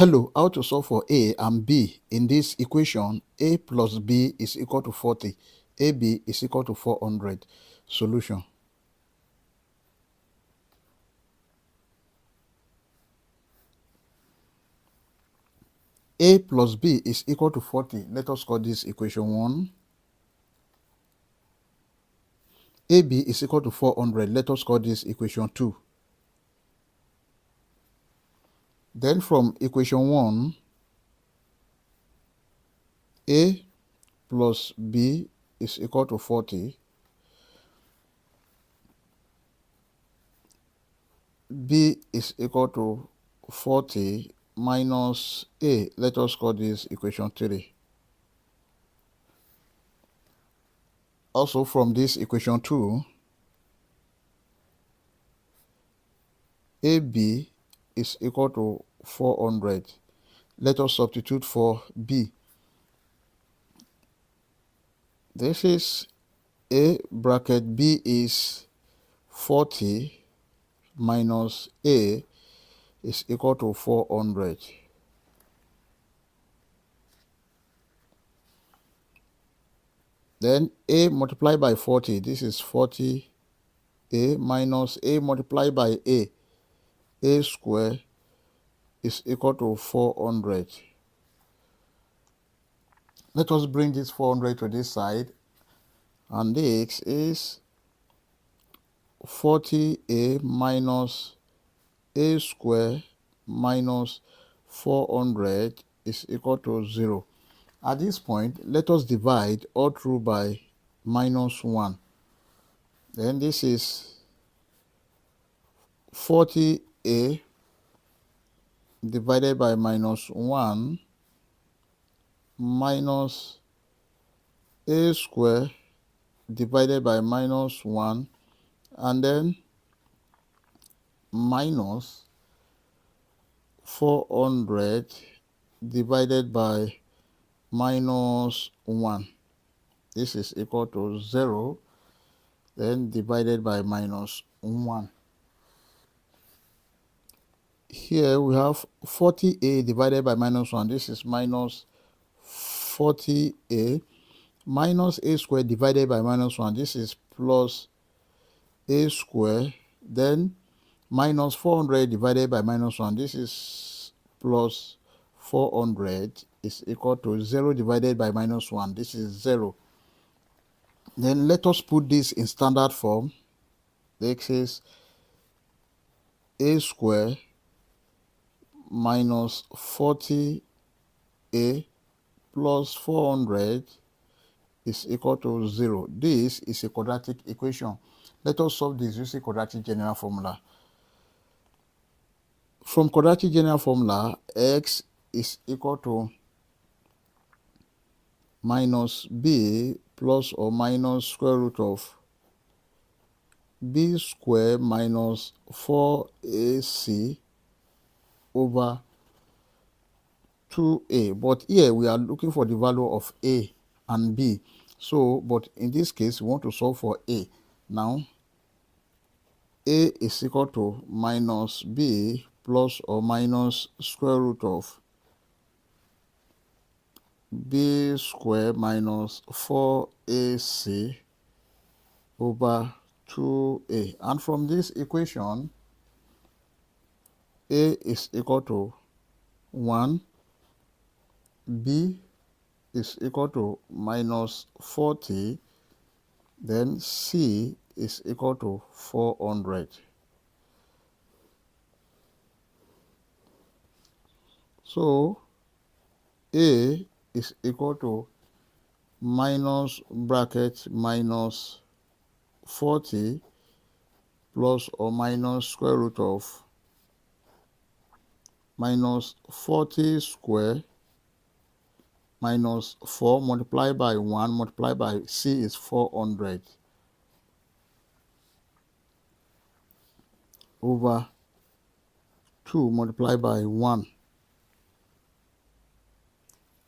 Hello, how to solve for A and B in this equation? A plus B is equal to 40. AB is equal to 400. Solution. A plus B is equal to 40. Let us call this equation 1. AB is equal to 400. Let us call this equation 2. Then from equation 1, A plus B is equal to 40. B is equal to 40 minus A. Let us call this equation 3. Also from this equation 2, AB is equal to 400. Let us substitute for B. This is A bracket B is 40 minus A is equal to 400. Then A multiplied by 40, this is 40A minus A multiplied by A square is equal to 400. Let us bring this 400 to this side, and this is 40A minus A square minus 400 is equal to 0. At this point, let us divide all through by minus 1. Then this is 40A divided by minus 1 minus A square divided by minus 1, and then minus 400 divided by minus 1. This is equal to 0, then divided by minus 1. Here we have 40A divided by minus 1. This is minus 40A minus A square divided by minus 1. This is plus A square. Then minus 400 divided by minus 1. This is plus 400 is equal to 0 divided by minus 1. This is 0. Then let us put this in standard form. This is A square minus 40A plus 400 is equal to 0. This is a quadratic equation. Let us solve this using quadratic general formula. From quadratic general formula, x is equal to minus b plus or minus square root of b square minus 4ac over 2a. But here we are looking for the value of a and b. So, but in this case, we want to solve for a. Now, a is equal to minus b plus or minus square root of b square minus 4ac over 2a. And from this equation, a is equal to 1, b is equal to minus 40, then c is equal to 400. So a is equal to minus bracket minus 40 plus or minus square root of minus 40 square minus 4 multiplied by 1 multiplied by c is 400 over 2 multiplied by 1.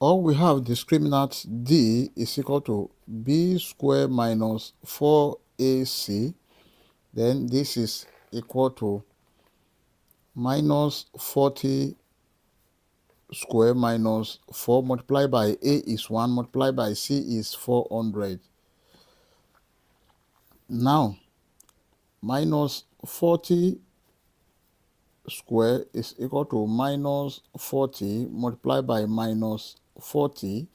Or we have discriminant d is equal to b square minus 4ac. Then this is equal to minus 40 square minus 4 multiplied by A is 1 multiplied by C is 400. Now, minus 40 square is equal to minus 40 multiplied by minus 40,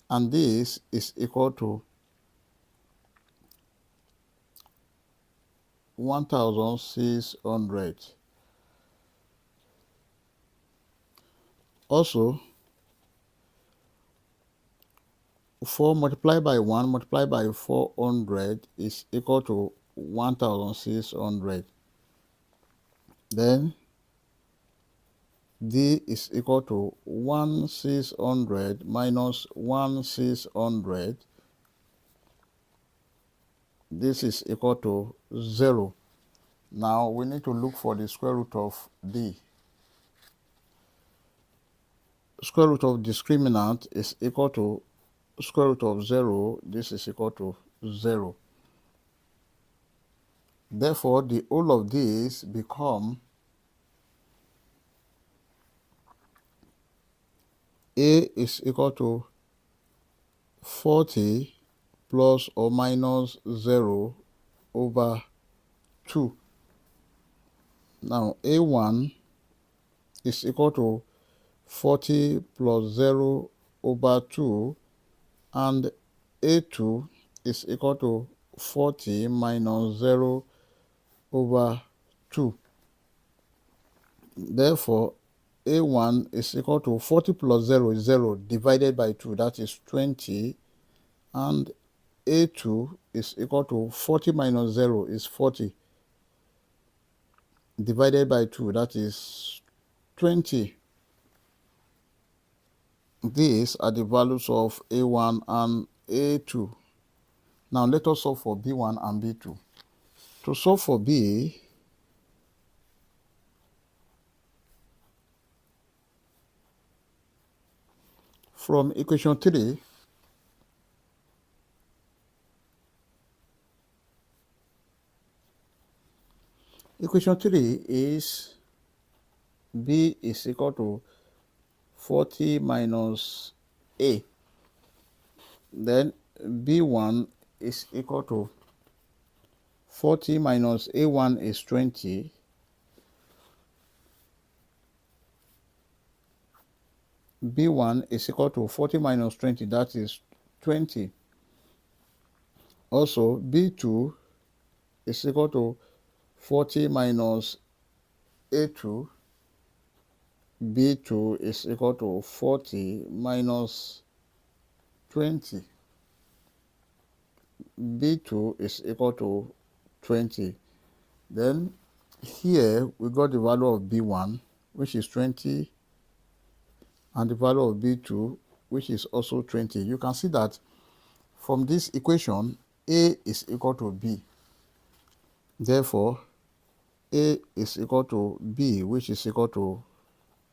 and this is equal to 1600. Also, 4 multiplied by 1 multiplied by 400 is equal to 1600. Then D is equal to 1600 minus 1600. This is equal to 0. Now we need to look for the square root of D. Square root of discriminant is equal to square root of 0. This is equal to 0. Therefore, the whole of this become A is equal to 40 plus or minus 0 over 2. Now, A1 is equal to 40 plus 0 over 2, and A2 is equal to 40 minus 0 over 2. Therefore, A1 is equal to 40 plus 0 is 0 divided by 2, that is 20, and A2 is equal to 40 minus 0 is 40 divided by 2, that is 20. These are the values of A1 and A2. Now let us solve for B1 and B2. To solve for B, from equation 3, equation 3 is B is equal to 40 minus A. Then B1 is equal to 40 minus A1 is 20. B1 is equal to 40 minus 20, that is 20. Also, B2 is equal to 40 minus A2. B2 is equal to 40 minus 20. B2 is equal to 20. Then here we got the value of B1, which is 20, and the value of B2, which is also 20. You can see that from this equation, A is equal to B. Therefore, A is equal to B, which is equal to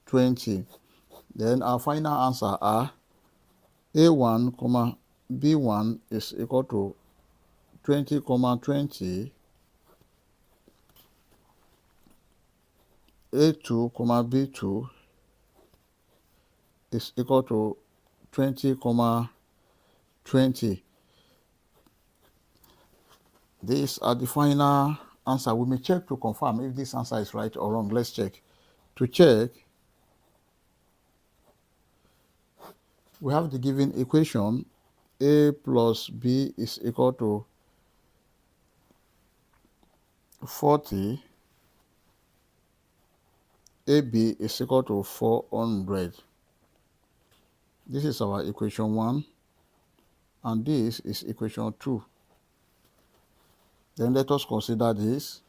20. Then our final answer are A1, B1 is equal to 20, 20. A2, B2 is equal to 20, 20. These are the final answer. We may check to confirm if this answer is right or wrong. Let's check. To check, we have the given equation. A plus B is equal to 40. AB is equal to 400. This is our equation 1, and this is equation 2. Then let us consider this.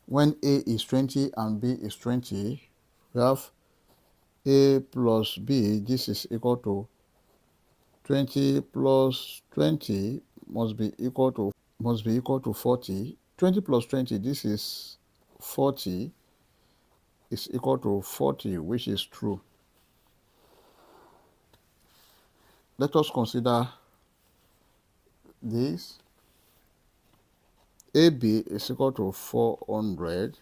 When A is 20 and B is 20, we have A plus B. This is equal to 20 plus 20 must be equal to 40. 20 plus 20, this is 40, is equal to 40, which is true. Let us consider this. AB is equal to 400.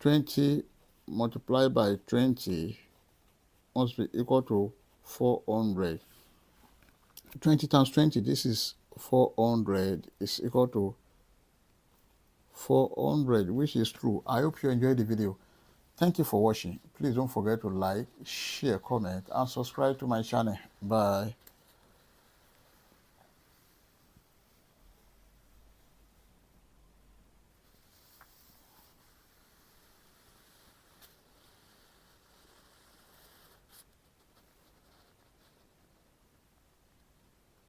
20 multiplied by 20 must be equal to 400. 20 times 20, this is 400, is equal to 400, which is true. I hope you enjoyed the video. Thank you for watching. Please don't forget to like, share, comment, and subscribe to my channel. Bye.